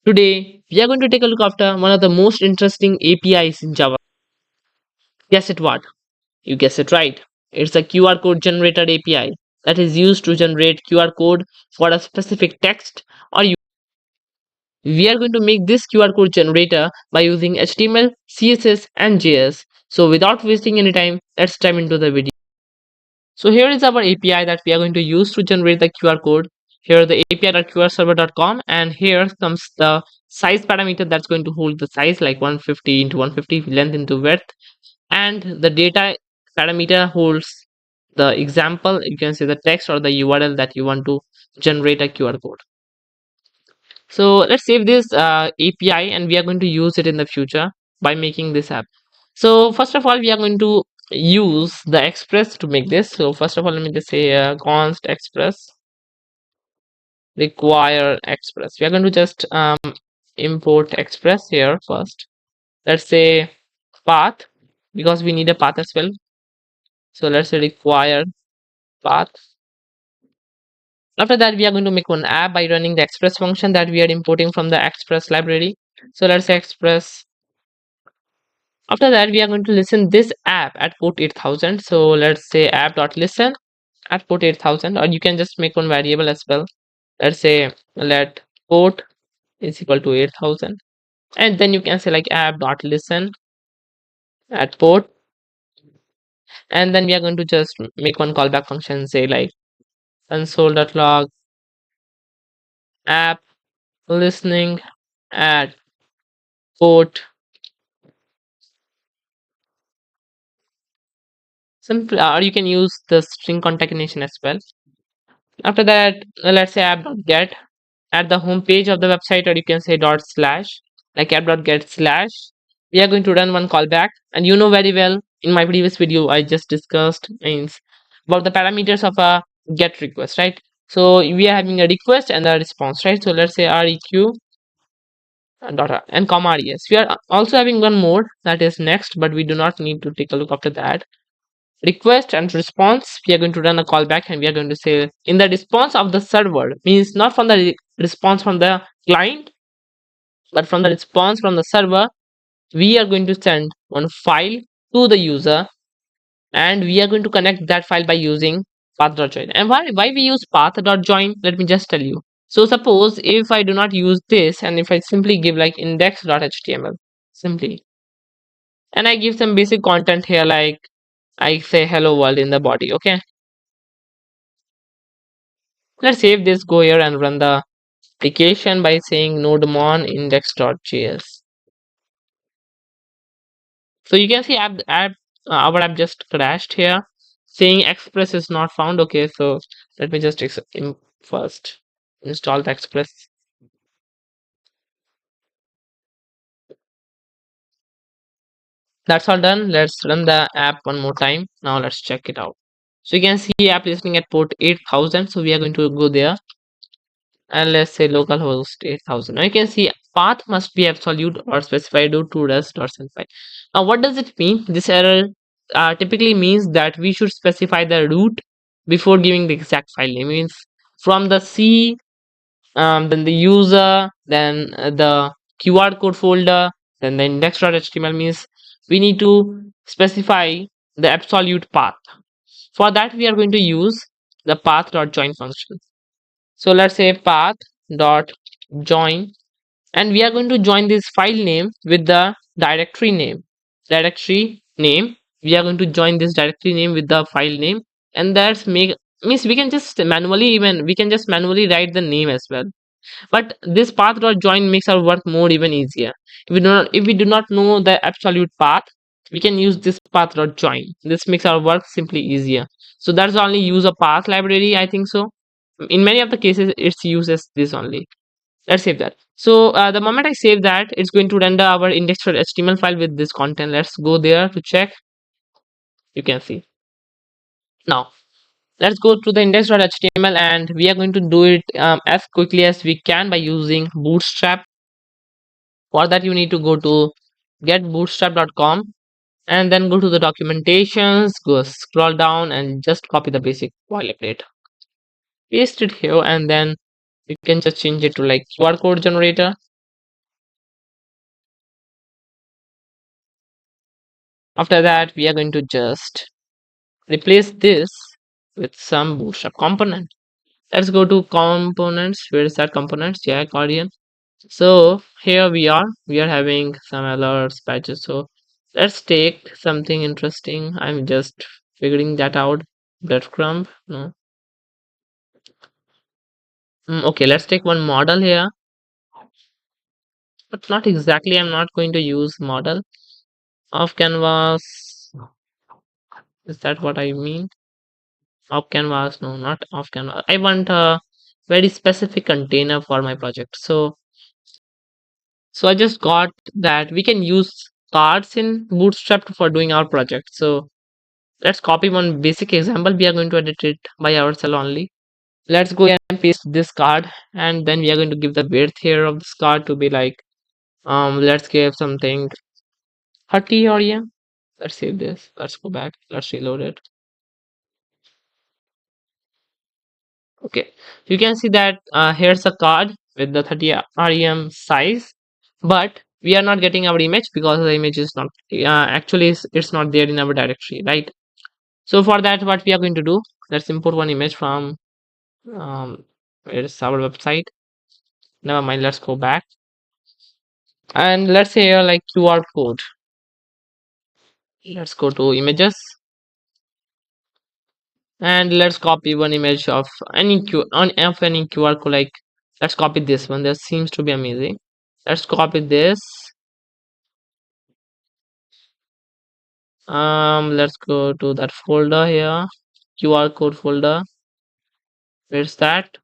Today, we are going to take a look after one of the most interesting APIs in Java. Guess it what? You guess it right. It's a QR code generator API that is used to generate QR code for a specific text or we are going to make this QR code generator by using HTML, CSS and JS. So without wasting any time, let's dive into the video. So here is our API that we are going to use to generate the QR code. Here the api.qrserver.com and here comes the size parameter that's going to hold the size like 150 into 150 length into width, and the data parameter holds the example, you can say the text or the URL that you want to generate a QR code. So let's save this API and we are going to use it in the future by making this app. So first of all, we are going to use the express to make this. So first of all, let me just say const express require express. We are going to just import express here first. Let's say path, because we need a path as well. So let's say require path. After that, we are going to make one app by running the express function that we are importing from the express library. So let's say express. After that, we are going to listen this app at port 8000. So let's say app.listen at port 8000, or you can just make one variable as well. Let's say let port is equal to 8000, and then you can say like app.listen at port, and then we are going to just make one callback function, say like console.log app listening at port. Simple, or you can use the string concatenation as well. After that, let's say app.get at the home page of the website, or you can say dot slash like app.get slash. We are going to run one callback, and you know very well in my previous video I just discussed means about the parameters of a get request, right? So we are having a request and a response, right? So let's say req dot and comma res. We are also having one more that is next, but we do not need to take a look after that. Request and response, we are going to run a callback and we are going to say in the response of the server, means not from the response from the client, but from the response from the server, we are going to send one file to the user, and we are going to connect that file by using path.join. And why we use path.join, let me just tell you. So suppose if I do not use this, and if I simply give like index.html simply, and I give some basic content here, like I say hello world in the body, okay? Let's save this, go here and run the application by saying nodemon index.js. So you can see our app just crashed here, saying express is not found. Okay, so let me just first install the express. That's all done. Let's run the app one more time. Now let's check it out. So you can see app listening at port 8000. So we are going to go there and let's say localhost 8000. Now you can see path must be absolute or specified to rest.send file. Now what does it mean? This error typically means that we should specify the root before giving the exact file name. Means from the C, then the user, then the QR code folder, then the index.html, means we need to specify the absolute path. For that we are going to use the path.join function. So let's say path dot join, and we are going to join this file name with the directory name. We are going to join this directory name with the file name, and that's make means we can just manually write the name as well. But this path dot join makes our work more even easier. If we do not know the absolute path, we can use this path dot join. This makes our work simply easier. So that's only use a path library, I think so. In many of the cases it's uses this only. Let's save that. So the moment I save that, it's going to render our index.html file with this content. Let's go there to check. You can see now. Let's go to the index.html and we are going to do it as quickly as we can by using bootstrap. For that you need to go to getbootstrap.com and then go to the documentations, go scroll down and just copy the basic boilerplate, paste it here, and then you can just change it to like QR code generator. After that, we are going to just replace this with some bootstrap component. Let's go to components. Where is that components? Yeah, accordion. So here we are having some alerts patches. So let's take something interesting. I'm just figuring that out. Breadcrumb. No. Okay, let's take one model here, but not exactly. I'm not going to use model of canvas. Is that what I mean? Off canvas? No, not off canvas. I want a very specific container for my project. So I just got that we can use cards in Bootstrap for doing our project. So let's copy one basic example. We are going to edit it by ourselves only. Let's go ahead and paste this card, and then we are going to give the width here of this card to be like let's give something 30 or yeah. Let's save this. Let's go back. Let's reload it. Okay, you can see that here's a card with the 30 rem size, but we are not getting our image because the image is not actually it's not there in our directory, right? So for that, what we are going to do, let's import one image from where is our website. Never mind, let's go back and let's say here like QR code. Let's go to images and let's copy one image of any QR code. Like let's copy this one. That seems to be amazing. Let's copy this. Let's go to that folder here, QR code folder. Where's that?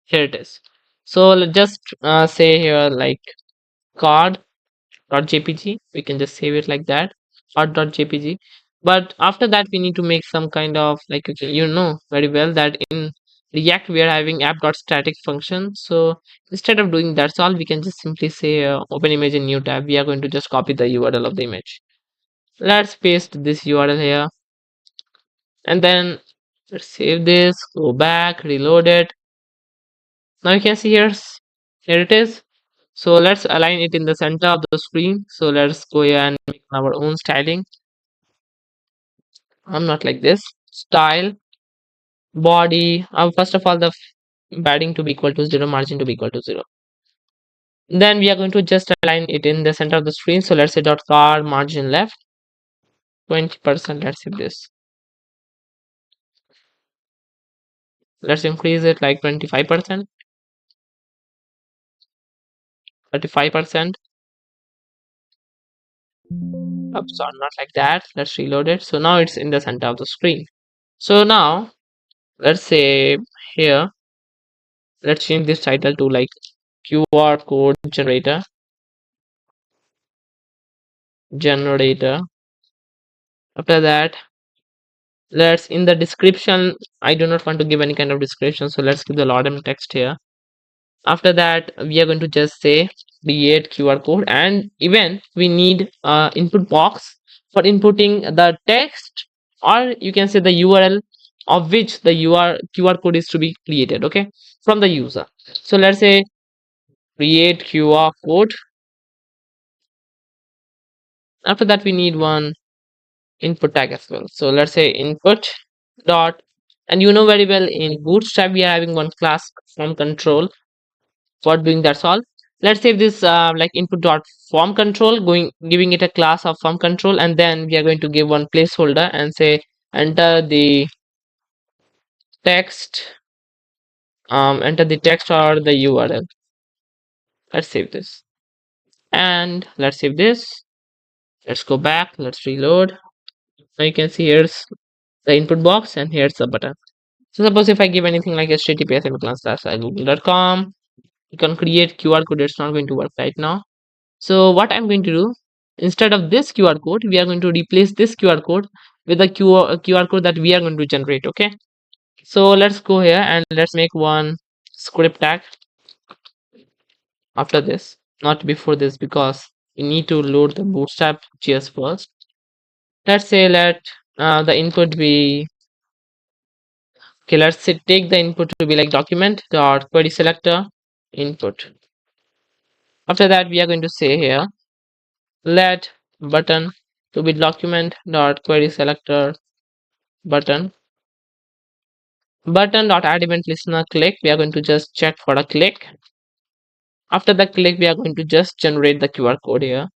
Here it is. So let's just say here like card.jpg. We can just save it like that, card.jpg. But after that, we need to make some kind of like okay, you know very well that in React we are having app.static function. So instead of doing that's all, we can just simply say open image in new tab. We are going to just copy the URL of the image. Let's paste this URL here and then let's save this, go back, reload it. Now you can see here it is. So let's align it in the center of the screen. So let's go here and make our own styling. I'm not like this. Style, body. First of all, the padding to be equal to 0, margin to be equal to 0. Then we are going to just align it in the center of the screen. So let's say dot car margin left 20%. Let's save this. Let's increase it like 25%, 35%. Oops, sorry, not like that. Let's reload it. So now it's in the center of the screen. So now let's say here, let's change this title to like QR code generator. After that, let's in the description, I do not want to give any kind of description. So let's give the lorem text here. After that, we are going to just say create QR code, and even we need input box for inputting the text, or you can say the URL of which the QR code is to be created, okay, from the user. So let's say create QR code. After that, we need one input tag as well. So let's say input dot, and you know very well in Bootstrap we are having one class form control for doing that's all. Let's save this like input dot form control, going giving it a class of form control, and then we are going to give one placeholder and say enter the text, enter the text or the URL. Let's save this and let's save this. Let's go back. Let's reload. Now you can see here's the input box and here's the button. So suppose if I give anything like https://google.com, you can create QR code. It's not going to work right now. So what I'm going to do, instead of this QR code, we are going to replace this QR code with the QR code that we are going to generate. Okay. So let's go here and let's make one script tag after this, not before this, because we need to load the Bootstrap JS first. Let's say let the input be okay. Let's say take the input to be like document dot query selector input. After that, we are going to say here let button to be document dot query selector button dot add event listener click. We are going to just check for a click. After the click, we are going to just generate the QR code here.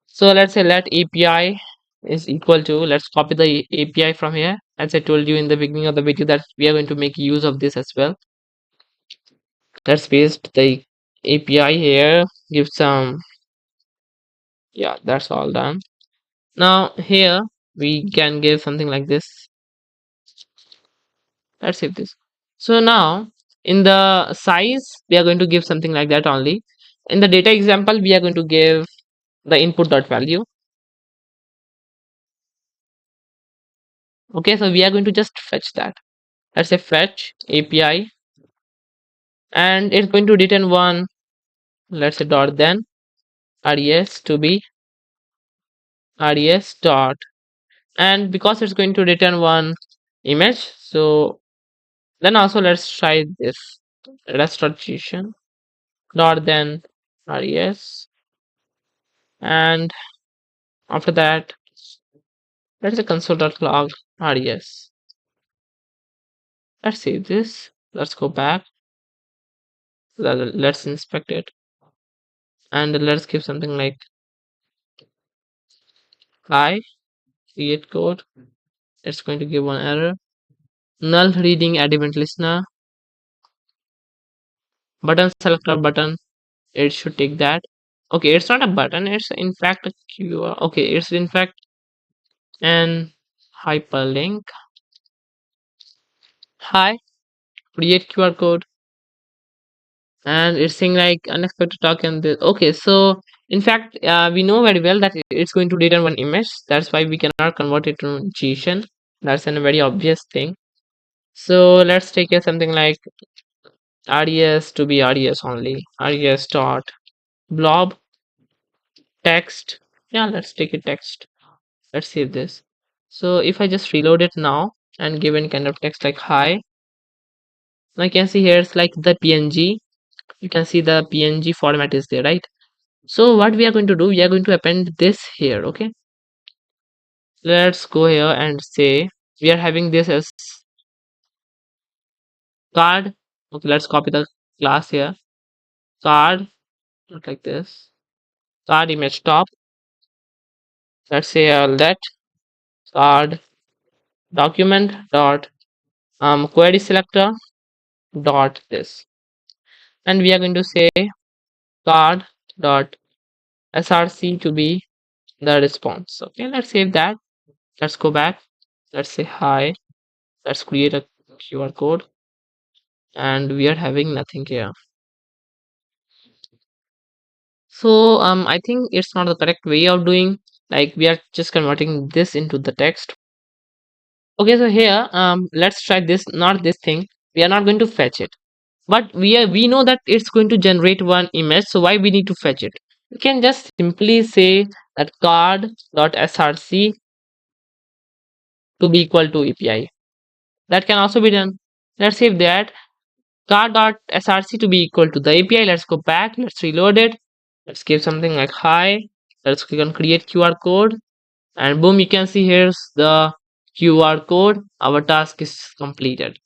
So let's say let API is equal to, let's copy the API from here. As I told you in the beginning of the video that we are going to make use of this as well. Let's paste the API here, give some, yeah, that's all done. Now here we can give something like this. Let's save this. So now in the size, we are going to give something like that only. In the data example, we are going to give the input dot value. Okay, so we are going to just fetch that. Let's say fetch API, and it's going to return one, let's say dot then res to be res dot, and because it's going to return one image, so then also let's try this restoration dot then res, and after that let's say console.log res. Let's save this, let's go back, let's inspect it, and let's give something like hi create code. It's going to give one error. Null reading add event listener button selector button. It should take that. Okay, it's not a button. It's in fact a QR. Okay, it's in fact an hyperlink. Hi, create QR code, and it's saying like unexpected token. Okay, so in fact, we know very well that it's going to return one image. That's why we cannot convert it to JSON. That's a very obvious thing. So let's take it something like res to be res only. Res dot blob text. Yeah, let's take it text. Let's save this. So if I just reload it now and give any kind of text like hi, I can see here it's like the png. You can see the png format is there, right? So what we are going to do, we are going to append this here. Okay, let's go here and say we are having this as card. Okay, let's copy the class here, card, not like this, card image top. Let's say let card document dot query selector dot this, and we are going to say card dot src to be the response. Okay, let's save that. Let's go back. Let's say hi. Let's create a QR code, and we are having nothing here. So I think it's not the correct way of doing. Like we are just converting this into the text. Okay, so here let's try this. Not this thing. We are not going to fetch it, but we know that it's going to generate one image. So why we need to fetch it? We can just simply say that card.src to be equal to API. That can also be done. Let's save that. Card.src to be equal to the API. Let's go back. Let's reload it. Let's give something like hi. Let's click on create QR code. And boom, you can see here's the QR code. Our task is completed.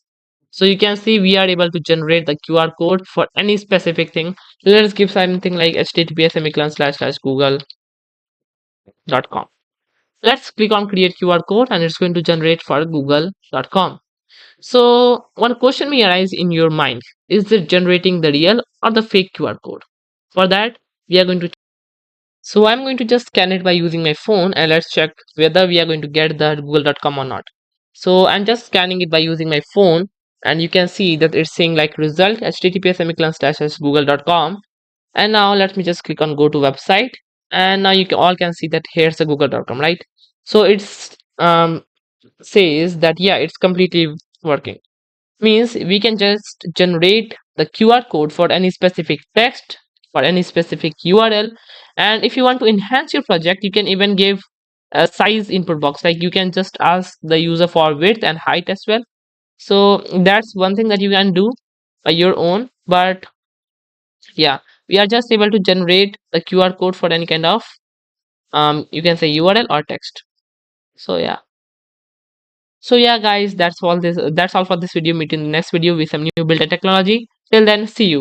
So you can see we are able to generate the QR code for any specific thing. Let's give something like https://google.com. Let's click on create QR code and it's going to generate for google.com. So one question may arise in your mind: is it generating the real or the fake QR code? For that, we are going to. So I'm going to just scan it by using my phone and let's check whether we are going to get the google.com or not. So I'm just scanning it by using my phone, and you can see that it's saying like result https://google.com. And now let me just click on go to website, and now you can, all can see that here's the google.com, right? So it's says that yeah, it's completely working. Means we can just generate the QR code for any specific text, for any specific URL. And if you want to enhance your project, you can even give a size input box, like you can just ask the user for width and height as well. So that's one thing that you can do by your own. But yeah, we are just able to generate the QR code for any kind of you can say URL or text. So yeah. So yeah, guys, that's all for this video. Meet in the next video with some new built-in technology. Till then, see you.